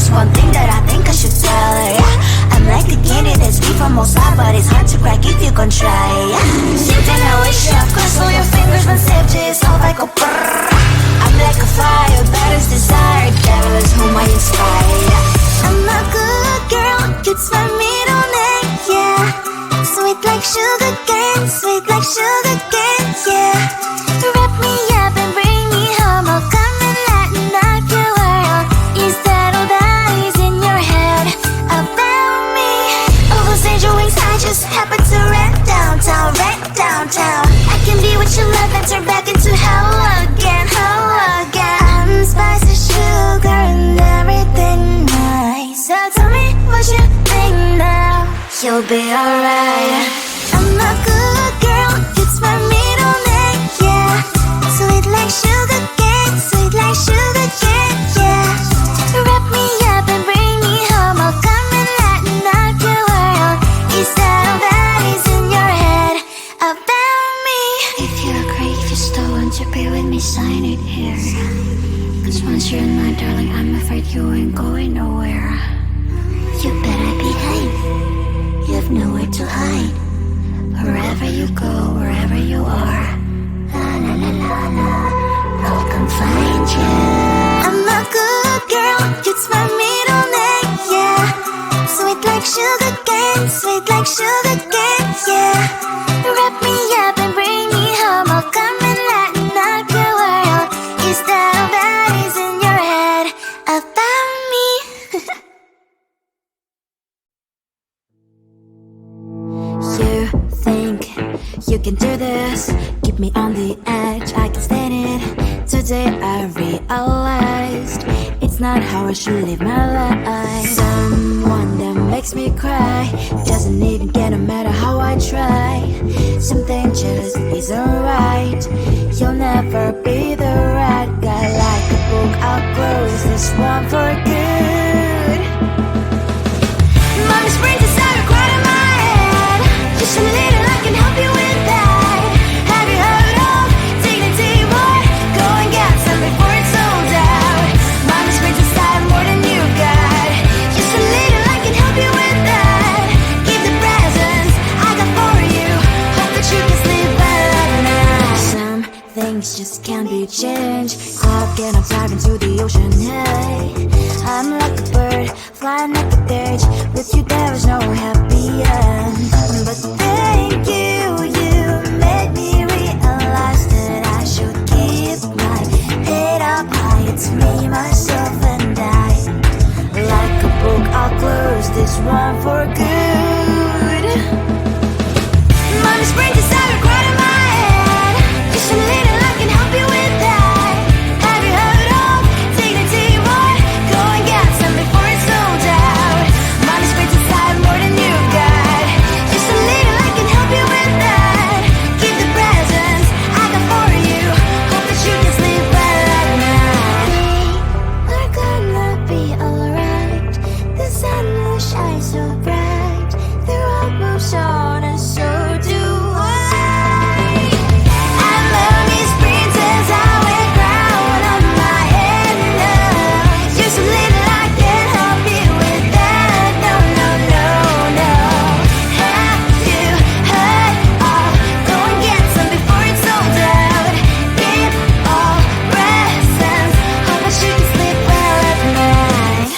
there's one thing that I think I should tell her, yeah. I'm like the candy that's deep from outside, but it's hard to crack if you can try, yeah. Something I wish you cross all your fingers when safety is off, I go brrrr. I'm like a fire, battles desire, devil is whom I inspire, yeah. I'm a good girl, it's my middle name, yeah. Sweet like sugar cane, sweet like sugar cane, yeah. Wrap me up and bring me home, I'll come and lighten up your world. Is that all that is in your head about me? All those angel wings I just happen to rent downtown, rent downtown. I can be what you love and turn back into hell again, hell again. I'm spicy sugar and everything nice. So tell me what you think now, you'll be alright. I'm a good girl, it's my middle name, yeah. Sweet like sugar cane, sweet like sugar cane, yeah. Wrap me up and bring me home, I'll come and lighten up your world. Is that all that is in your head about me? If you agree, if you still want to be with me, sign it here. Cause once you're in my darling, I'm afraid you ain't going nowhere. You better behave, you have nowhere to hide. Wherever you go, wherever you are, la la la la la, I'll come find you. I'm a good girl, it's my middle name, yeah. Sweet like sugar cane, sweet like sugar cane, yeah. Wrap me up and bring me home, I'll come and lighten up your world. Is that all that is in your head about me? You think you can do this, keep me on the edge, I can stand it. Today I realized it's not how I should live my life. Someone that makes me cry doesn't even get no matter how I try. Something just isn't right, you'll never be the right guy. Like a book, I'll close this one for good. Mommy's brains inside are quite in my head. Just a little, I can help you with that. Have you heard of dignity, boy? Go and get some before it's sold out. Mommy's brains inside more than you got. Just a little, I can help you with that. Give the presents I got for you. Hope that you can sleep well at night. Some things just can't be changed. How can I dive into the ocean? Hey, I'm like a bird, flying like a cage. With you there is no happy end. But thank you, you made me realize that I should keep my head up high. It's me, myself and I. Like a book, I'll close this one for good. Mommy's brains inside are quite in my head. Just a little, I can help you with that. Have you heard of dignity, boy? Go and get some before it's sold out. Mommy's brains inside more than you got. Just a little, I can help you with that. Give the presents I got for you. Hope that you can sleep well at night. We're gonna be alright. The sun will shine so bright. The road moves on and so do I. I love these princess, I wear crown on my head now. Just a little, I can help you with that. No, no, no, no. Have you heard of? Go and get some before it's sold out. Give all presents. Hope that you can sleep well at night.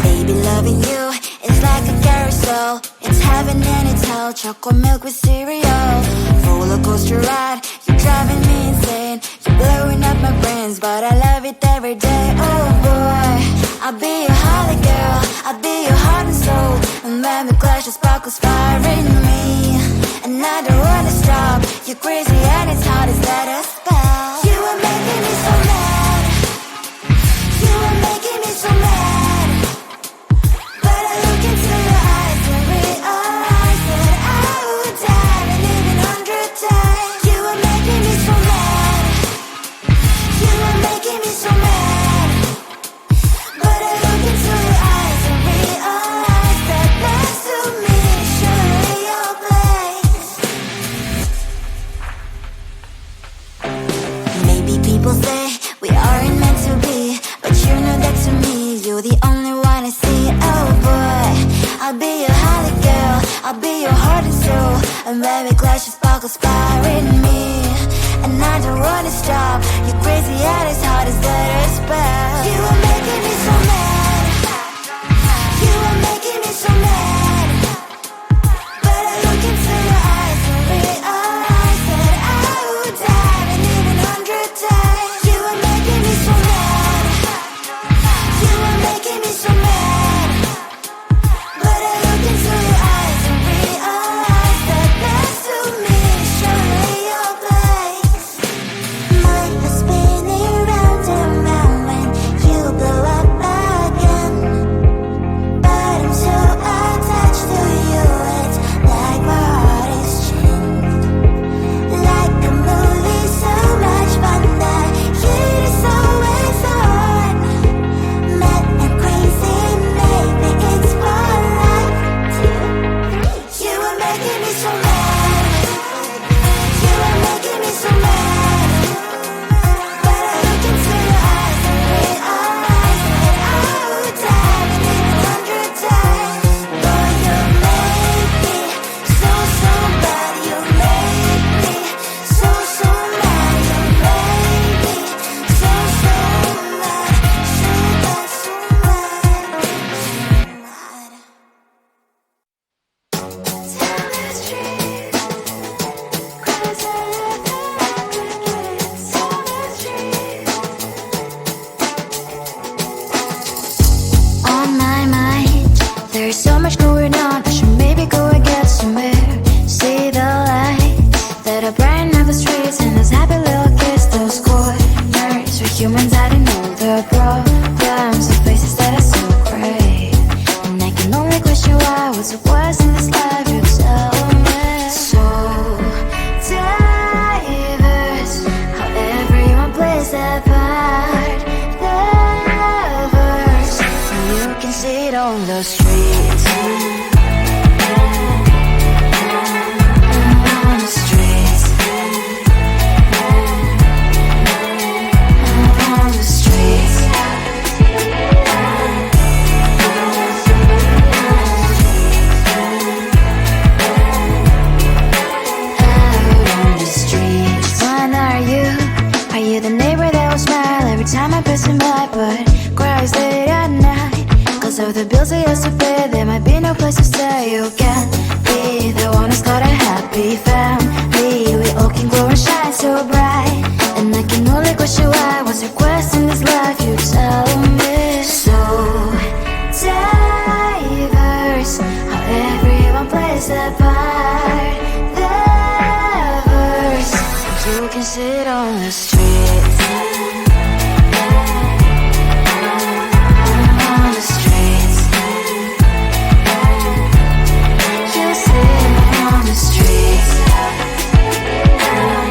Baby, loving you is like a carousel. It's heaven and it's hell. Chocolate milk with cereal. Roller coaster ride. You're driving me insane. You're blowing up my brains, but I love it every day. Oh boy, I'll be your holly girl. I'll be your heart and soul. And when we clash, the sparkles fire in me. And I don't wanna stop. You're crazy and it's hard as that a spell. You are making me so mad. You are making me so mad. But I look into your eyes and realize that I would die and even 100 times. You are making me so mad. You are making me so mad. But I look into your eyes and realize I'll be your heart and soul, and baby glass your sparkle inspiring me. And I don't wanna stop. You're crazy at as hard as that spell. You are making me so mad. You are making me so mad. But I look into your eyes and realize that I would die and even 100 times. You are making me so mad. You are making me so mad. But I look into your eyes and realize that next to me is surely your place. Mind is spinning round and round when you blow up again. But I'm so attached to you, it's like my heart is chained. Like a movie, so much fun that heat is always on. Mad and crazy, maybe it's for life too. You are making me so mad. You are making me so mad. But I look into your eyes and realize that I would die and even 100 times. Boy, you make me so, so bad. You make me so, so mad. You make me so, so mad. So bad, so mad, so mad. Tell the street, 'cause I love crickets. Tell the street. On my mind, there's so much going on. I should maybe go and get somewhere. See the lights that are bright on the streets, and those happy little kids, those corners where humans hiding all their problems, the faces that are so gray. And I can only question why, what's the worst in this life, you tell me. So diverse, how everyone plays their part. Lovers, and you can see it on the streets. On the streets. On the streets. Out on the streets. When are you? Are you the neighbor that will smile every time I pass him by, but cries late at night? 'Cause of the bills I used to pay, there might be no place to stay. You can't be the one who's got a happy family. We all can glow and shine so bright, and I can only question why, what's your quest in this life, you tell me. So diverse, how everyone plays their part. Lovers, you can sit on the streets. On the streets. You sit on the streets. Out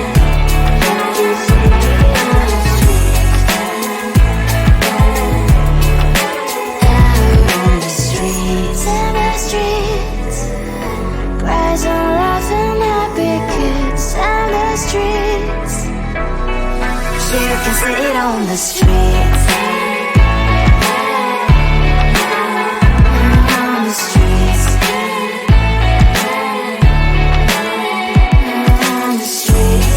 on the streets. In the streets. Cries and laughing happy kids. In the streets. You can sit on the streets. On the streets. On the streets.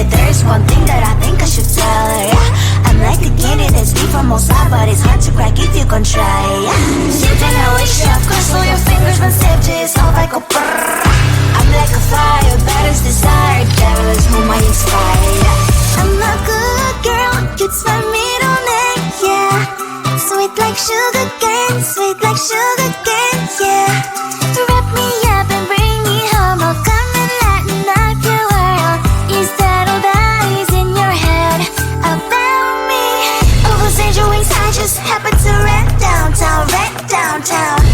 There's one thing that I think I should tell her, yeah. I'm like the candy that's free from most high, but it's hard to crack if you can try. Shooting a wish, of course, all your fingers when savages, all like a brrrr. I'm like a fire, battles desire, devil is whom I inspire. I'm a good girl, it's my middle name, yeah. Sweet like sugar cane, sweet like sugar cane, yeah. Wrap me up and bring me home, I'll come and lighten up your world. Is that all that is in your head about me? Ovals angel wings, I just happen to rent downtown,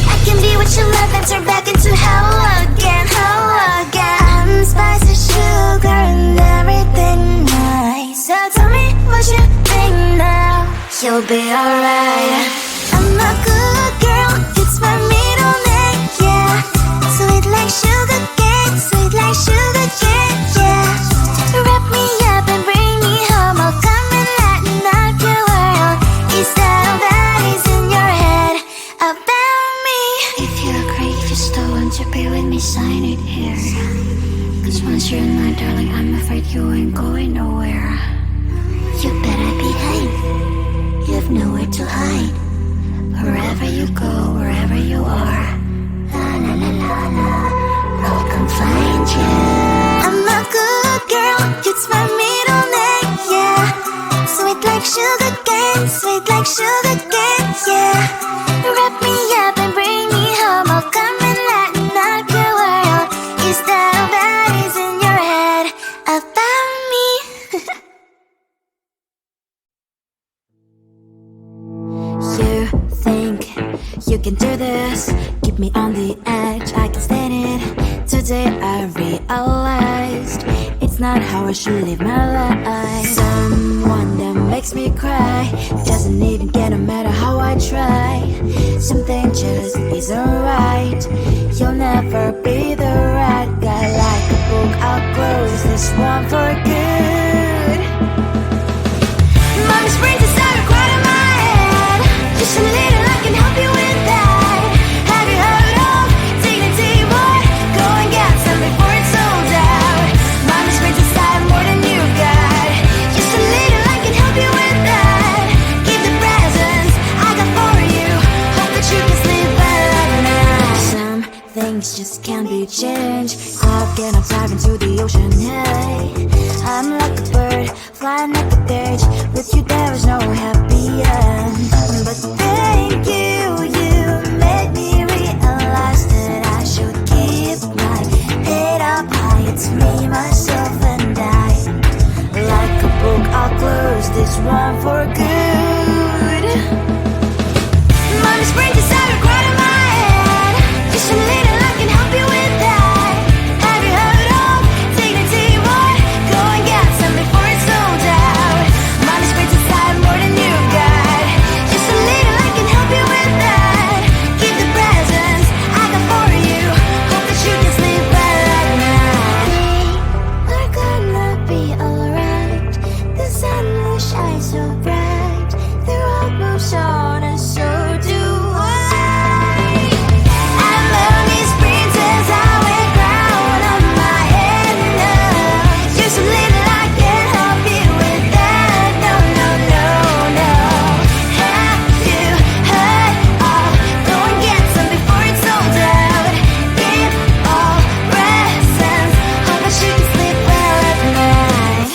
I can be what you love and turn back into hell again, I'm spice and sugar and everything nice. So tell me what you think now, you'll be alright. I'm a good girl, it's my middle name, yeah. Sweet like sugar cane, sweet like sugar cane, yeah. Wrap me up and bring me home, I'll come and lighten up your world. Is that all that is in your head about me? If you agree, if you still want to be with me, sign it here. Cause once you're in my darling, I'm afraid you ain't going nowhere. You better behave, you have nowhere to hide. Wherever you go, wherever you are, la la la la la, I'll come find you. I'm a good girl, it's my middle name, yeah. Sweet like sugar cane, sweet like sugar cane, yeah. Wrap me up and bring me home, I'll come and lighten up your world. Is that all that is in your head about me? You think you can do this, keep me on the edge, I can stand it. Today I realized it's not how I should live my life. Someone that makes me cry doesn't even get no matter how I try. Something just isn't right, you'll never be the right guy. Like a book, I'll close this one for good. Mommy's brains inside are quite in my head. Just a little, I can help you with that. Have you heard of dignity, boy? Go and get some before it's sold out. Mommy's brains inside more than you've got. Just a little, I can help you with that. Keep the presents I got for you. Hope that you can sleep well at night. Some things just can't be changed. I've get up dive into the ocean, hey. I'm like a bird, flying at the cage. With you there is no happy end. But thank you, you made me realize that I should keep my head up high. It's me, myself and I. Like a book, I'll close this one for good. Mommy's brains inside are quite in my head. Just a little, I can help you with that. Have you heard of dignity, boy? Go and get some before it's sold out. Mommy's brains inside more than you've got. Just a little, I can help you with that. Keep the presents I got for you. Hope that you can sleep well at night. We're gonna be alright. The sun will shine so bright. The road moves on and so do I. I'm mommy's princess, I wear crown on my head now. Just a little, I can help you with that. No, no, no, no. Have you heard of? Go and get some before it's sold out. Give all presents. Hope that you can sleep well at night.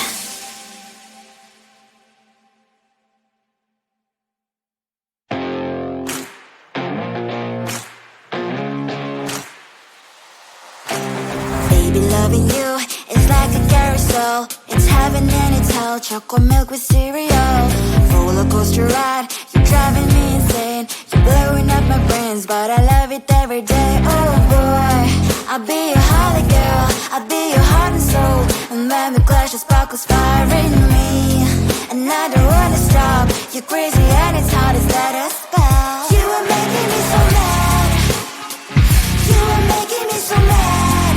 Baby, loving you is like a carousel. It's heaven and it's hell. Chocolate milk with cereal. Roller coaster ride, you're driving me insane. You're blowing up my brains, but I love it every day. Oh boy, I'll be your holly girl, I'll be your heart and soul. And when we clash, the sparkles fire in me. And I don't wanna stop. You're crazy and it's hard as that a spell. You are making me so mad. You are making me so mad.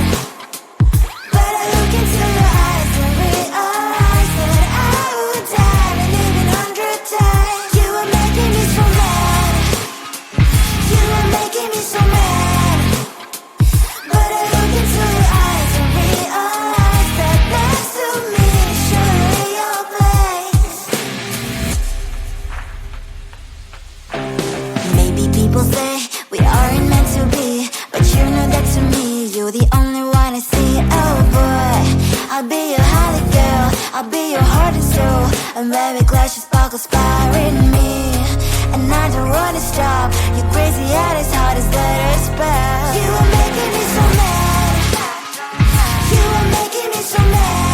But I look into your eyes and realize that I would die and even 100 times. You are making me so mad. You are making me so mad. But I look into your eyes and realize that next to me is surely your place. I'll be your heart and soul, and baby glass you sparkle inspiring me. And I don't wanna stop, your crazy heart is hard as letter spell. You are making me so mad, you are making me so mad.